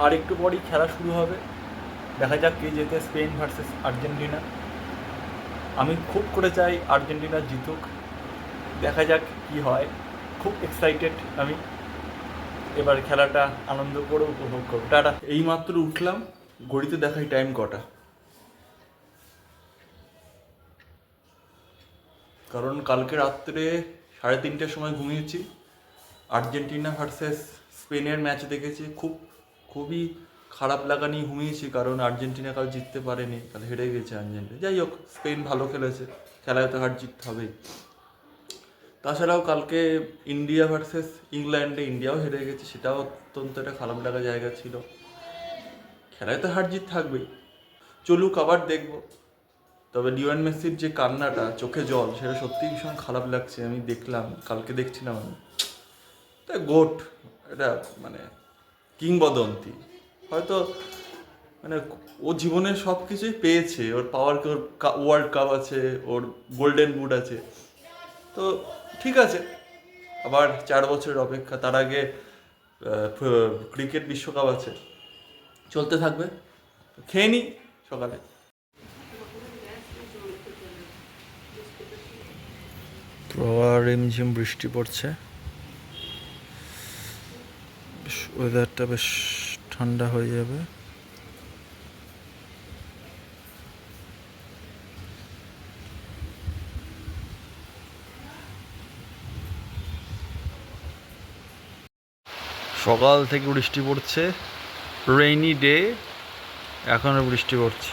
আর একটু পরেই খেলা শুরু হবে, দেখা যাক কে জেতে, স্পেন ভার্সেস আর্জেন্টিনা। আমি খুব করে চাই আর্জেন্টিনা জিতুক, দেখা যাক কি হয়। খুব এক্সাইটেড আমি, এবার খেলাটা আনন্দ করে উপভোগ করব। টাটা। এইমাত্র উঠলাম, ঘড়িতে দেখাই টাইম কটা, কারণ কালকে রাত্রে 3:30টার সময় ঘুমিয়েছি। আর্জেন্টিনা ভার্সেস স্পেনের ম্যাচ দেখেছি, খুবই খারাপ লাগা নিয়ে ঘুমিয়েছি, কারণ আর্জেন্টিনা কাল জিততে পারেনি, কাল হেরে গেছে আর্জেন্টিনা। যাই হোক, স্পেন ভালো খেলেছে, খেলায় তো হার জিত হবেই। তাছাড়াও কালকে ইন্ডিয়া ভার্সেস ইংল্যান্ডে ইন্ডিয়াও হেরে গেছে, সেটাও অত্যন্ত একটা খারাপ লাগা জায়গা ছিল। খেলায় তো হার জিত থাকবেই, চলুক আবার দেখবো। তবে লিওনেল মেসির যে কান্নাটা, চোখে জল, সেটা সত্যিই ভীষণ খারাপ লাগছে। আমি দেখলাম, কালকে দেখছিলাম আমি। তাই গোট, এটা মানে কিংবদন্তি, হয়তো মানে ও জীবনের সব কিছুই পেয়েছে, ওর পাওয়ার, ওর ওয়ার্ল্ড কাপ আছে, ওর গোল্ডেন বুট আছে, তো ঠিক আছে। আবার 4 বছরের অপেক্ষা, তার আগে ক্রিকেট বিশ্বকাপ আছে, চলতে থাকবে। খেয়ে নি সকালে। প্রবল রিমঝিম বৃষ্টি পড়ছে, ওয়েদারটা বেশ ঠান্ডা হয়ে যাবে। সকাল থেকে বৃষ্টি পড়ছে, রেইনি ডে, এখনও বৃষ্টি পড়ছে।